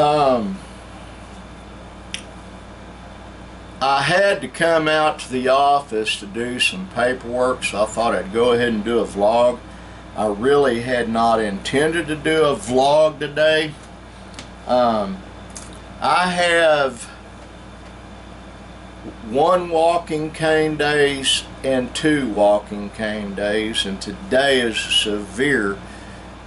Um, I had to come out to the office to do some paperwork, so I thought I'd go ahead and do a vlog. I really had not intended to do a vlog today. I have 1 walking cane days and 2 walking cane days, and today is a severe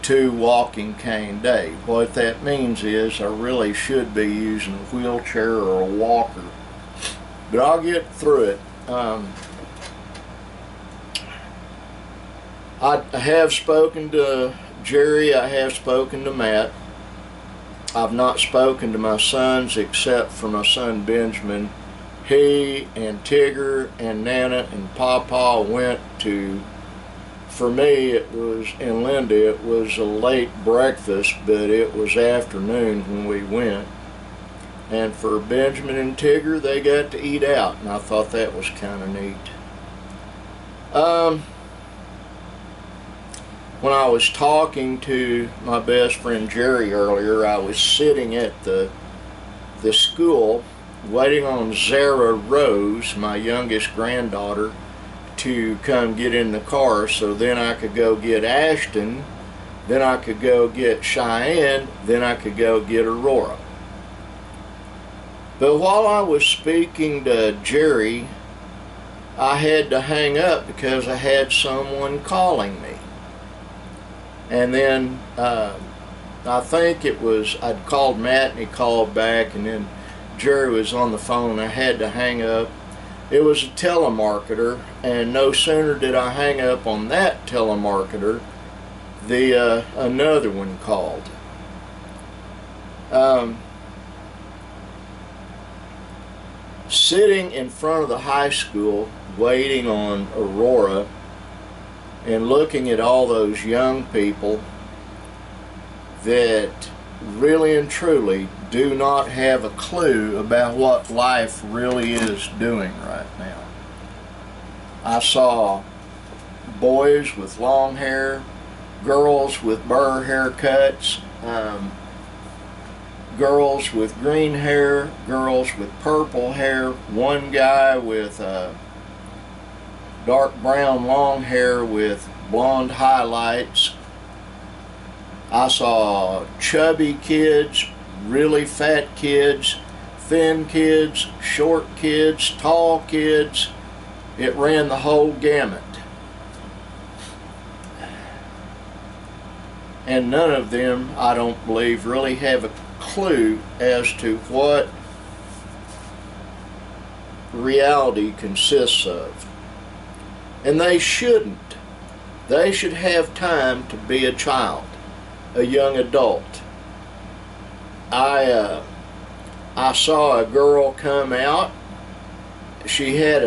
2 walking cane day. What that means is I really should be using a wheelchair or a walker, but I'll get through it. I have spoken to Jerry, I have spoken to Matt. I've not spoken to my sons except for my son Benjamin. He and Tigger and Nana and Pawpaw went to, for me it was, in Linda, it was a late breakfast, but it was afternoon when we went. And for Benjamin and Tigger, they got to eat out, and I thought that was kind of neat. When I was talking to my best friend Jerry earlier, I was sitting at the school waiting on Zara Rose, my youngest granddaughter, to come get in the car, so then I could go get Ashton, then I could go get Cheyenne, then I could go get Aurora. But while I was speaking to Jerry, I had to hang up because I had someone calling me. And then I think it was, I'd called Matt and he called back, and then Jerry was on the phone. I had to hang up. It was a telemarketer, and no sooner did I hang up on that telemarketer, another one called. Sitting in front of the high school waiting on Aurora and looking at all those young people that really and truly do not have a clue about what life really is doing right now. I saw boys with long hair, girls with burr haircuts, girls with green hair, girls with purple hair, one guy with dark brown long hair with blonde highlights. I saw chubby kids, really fat kids, thin kids, short kids, tall kids. It ran the whole gamut. And none of them, I don't believe, really have a clue as to what reality consists of. And they shouldn't. They should have time to be a child, a young adult. I saw a girl come out. She had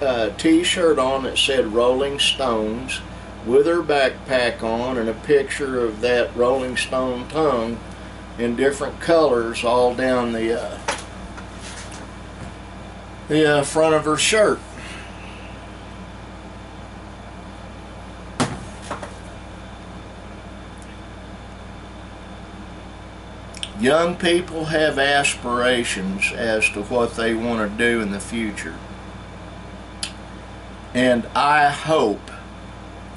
a t-shirt on that said Rolling Stones with her backpack on and a picture of that Rolling Stone tongue in different colors all down the front of her shirt. Young people have aspirations as to what they want to do in the future. And I hope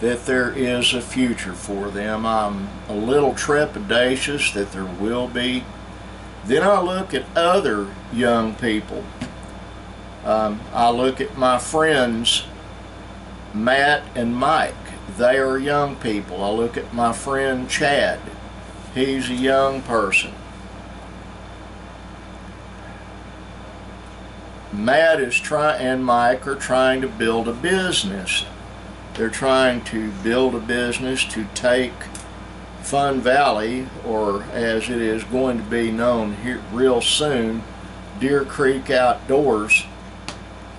that there is a future for them. I'm a little trepidatious that there will be. Then I look at other young people. I look at my friends Matt and Mike. They are young people. I look at my friend Chad. He's a young person. Matt and Mike are trying to build a business. They're trying to build a business to take Fun Valley, or as it is going to be known here real soon, Deer Creek Outdoors.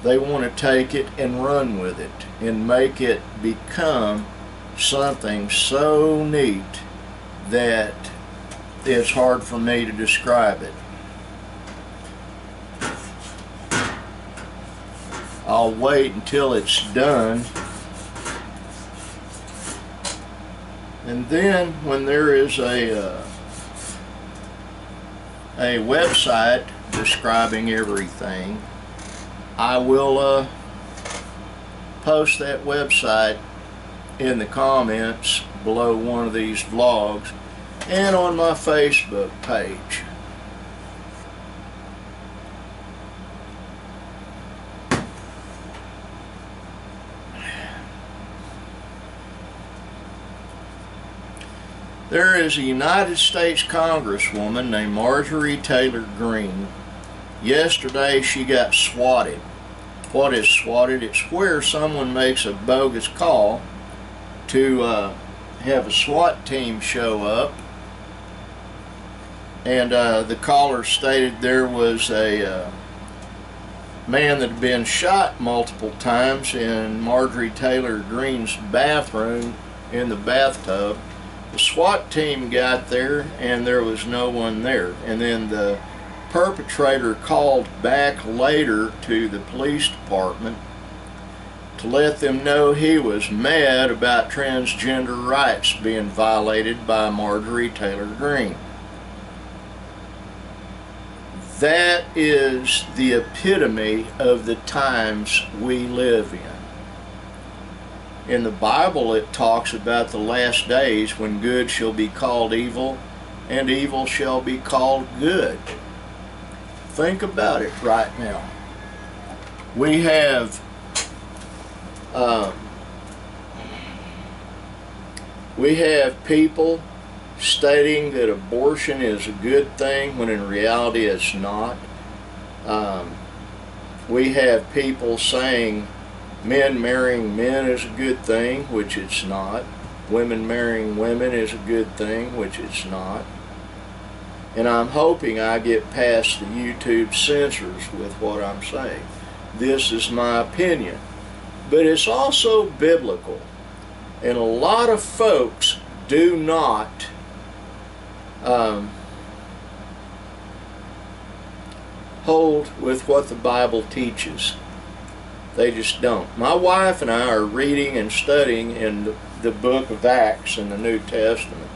They want to take it and run with it and make it become something so neat that it's hard for me to describe it. I'll wait until it's done, and then when there is a a website describing everything. I will post that website in the comments below one of these vlogs and on my Facebook page. There is a United States Congresswoman named Marjorie Taylor Greene. Yesterday she got swatted. What is swatted? It's where someone makes a bogus call to have a SWAT team show up, and the caller stated there was a man that had been shot multiple times in Marjorie Taylor Greene's bathroom in the bathtub. The SWAT team got there and there was no one there, and then the perpetrator called back later to the police department to let them know he was mad about transgender rights being violated by Marjorie Taylor Greene. That is the epitome of the times we live in. In the Bible it talks about the last days when good shall be called evil and evil shall be called good. Think about it right now. We have people stating that abortion is a good thing when in reality it's not. We have people saying men marrying men is a good thing, which it's not. Women marrying women is a good thing, which it's not. And I'm hoping I get past the YouTube censors with what I'm saying. This is my opinion. But it's also biblical. And a lot of folks do not hold with what the Bible teaches. They just don't. My wife and I are reading and studying in the book of Acts in the New Testament.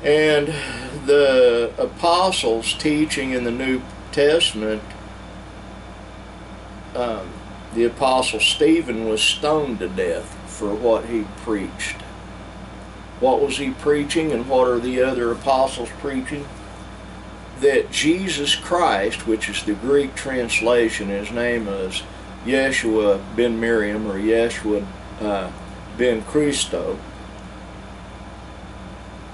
And the apostles teaching in the New Testament, the apostle Stephen was stoned to death for what he preached. What was he preaching, and what are the other apostles preaching? That Jesus Christ, which is the Greek translation, his name is Yeshua ben Miriam, or Yeshua ben Christo,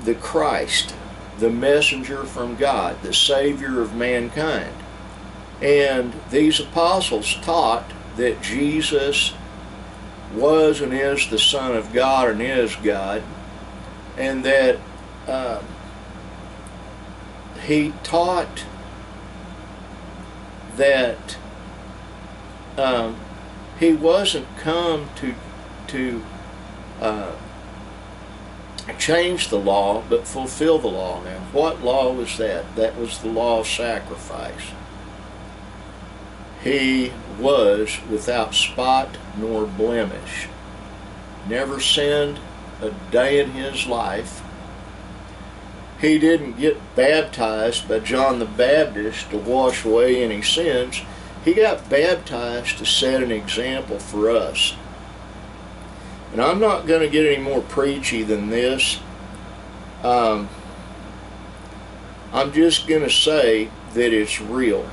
the Christ, the messenger from God, the Savior of mankind. And these apostles taught that Jesus was and is the Son of God and is God, and that he taught that he wasn't come to change the law, but fulfill the law. Now, what law was that? That was the law of sacrifice. He was without spot nor blemish. Never sinned a day in his life. He didn't get baptized by John the Baptist to wash away any sins. He got baptized to set an example for us. And I'm not going to get any more preachy than this. I'm just going to say that it's real.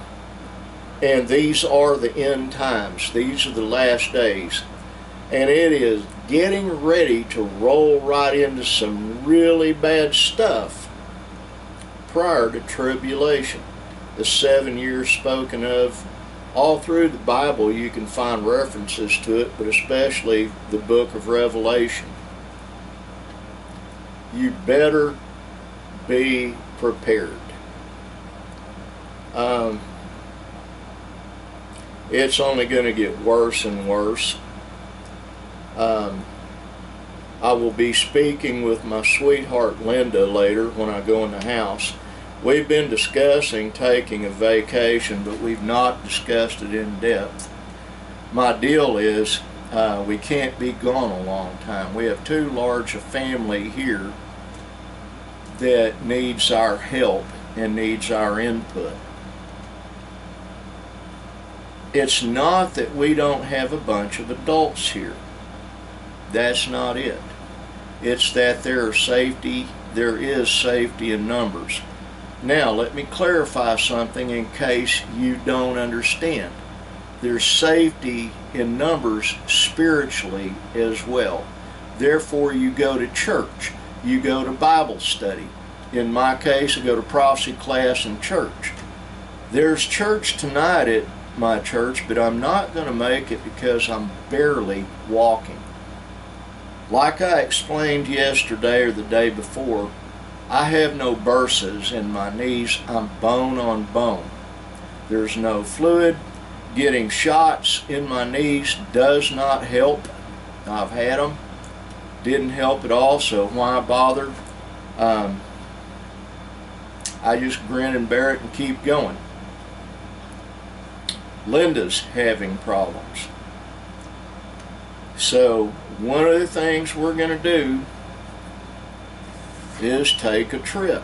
And these are the end times. These are the last days. And it is getting ready to roll right into some really bad stuff prior to tribulation. The 7 years spoken of all through the Bible, you can find references to it, but especially the book of Revelation. You better be prepared. It's only going to get worse and worse. I will be speaking with my sweetheart Linda later when I go in the house. We've been discussing taking a vacation, but we've not discussed it in depth. My deal is we can't be gone a long time. We have too large a family here, that needs our help and needs our input. It's not that we don't have a bunch of adults here. That's not it. It's that there is safety in numbers. Now, let me clarify something in case you don't understand. There's safety in numbers spiritually as well. Therefore, you go to church. You go to Bible study. In my case, I go to prophecy class in church. There's church tonight at my church, but I'm not going to make it because I'm barely walking. Like I explained yesterday or the day before, I have no burses in my knees. I'm bone on bone. There's no fluid. Getting shots in my knees does not help. I've had them. Didn't help at all, so why bother? I just grin and bear it and keep going. Linda's having problems. So one of the things we're going to do is take a trip.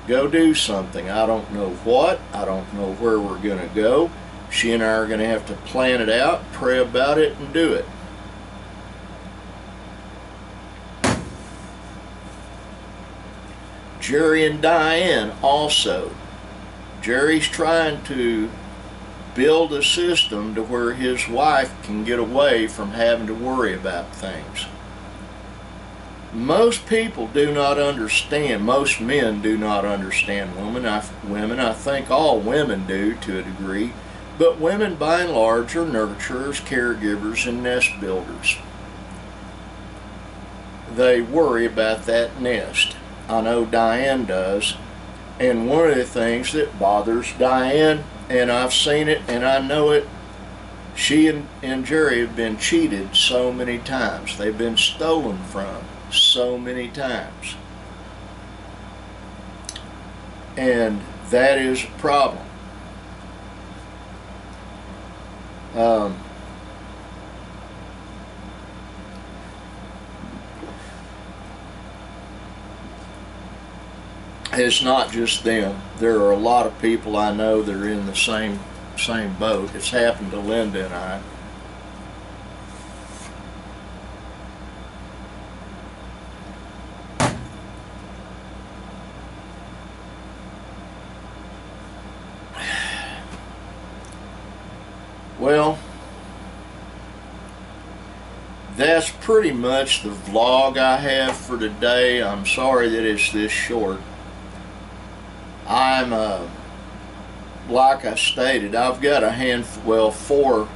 Go do something. I don't know what. I don't know where we're going to go. She and I are going to have to plan it out, pray about it, and do it. Jerry and Diane also. Jerry's trying to build a system to where his wife can get away from having to worry about things. Most people do not understand, most men do not understand women. I think all women do to a degree, but women by and large are nurturers, caregivers, and nest builders. They worry about that nest. I know Diane does, and one of the things that bothers Diane, and I've seen it and I know it, she and Jerry have been cheated so many times. They've been stolen from so many times. And that is a problem. It's not just them. There are a lot of people I know that are in the same boat. It's happened to Linda and I. Well, that's pretty much the vlog I have for today. I'm sorry that it's this short. I'm, like I stated, I've got a handful, 4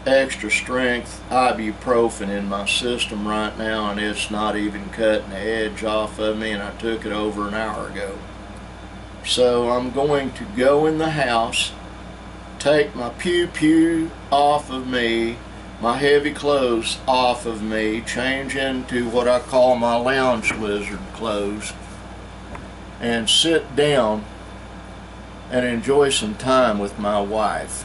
extra strength ibuprofen in my system right now, and it's not even cutting the edge off of me, and I took it over an hour ago. So I'm going to go in the house, take my pew-pew off of me, my heavy clothes off of me, change into what I call my lounge lizard clothes, and sit down and enjoy some time with my wife.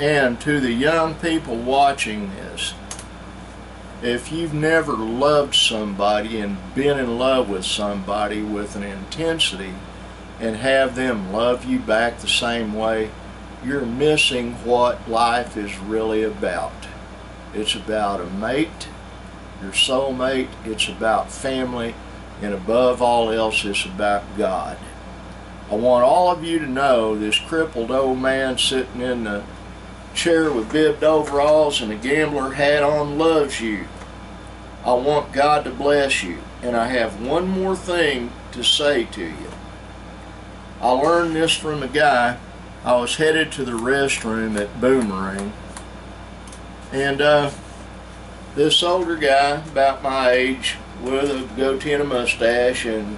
And to the young people watching this, if you've never loved somebody and been in love with somebody with an intensity and have them love you back the same way, you're missing what life is really about. It's about a mate, your soulmate, it's about family, and above all else, it's about God. I want all of you to know this crippled old man sitting in the chair with bibbed overalls and a gambler hat on loves you. I want God to bless you. And I have one more thing to say to you. I learned this from a guy. I was headed to the restroom at Boomerang, and this older guy, about my age, with a goatee and a mustache and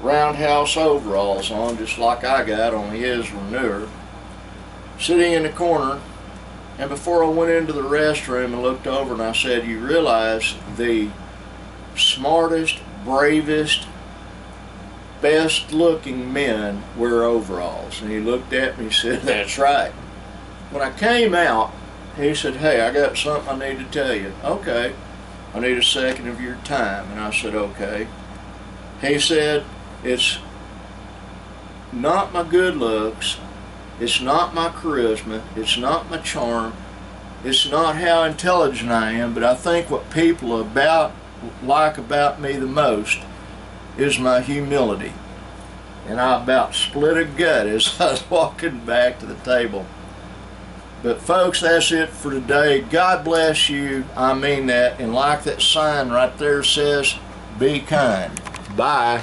roundhouse overalls on, just like I got, only his were newer, sitting in the corner. And before I went into the restroom and looked over, and I said, you realize the smartest, bravest, best looking men wear overalls? And he looked at me and said, that's right. When I came out, he said, hey, I got something I need to tell you. Okay. I need a second of your time. And I said, okay. He said, it's not my good looks, it's not my charisma, it's not my charm, it's not how intelligent I am, but I think what people like about me the most is my humility. And I about split a gut as I was walking back to the table. But folks, that's it for today. God bless you. I mean that. And like that sign right there says, be kind. Bye.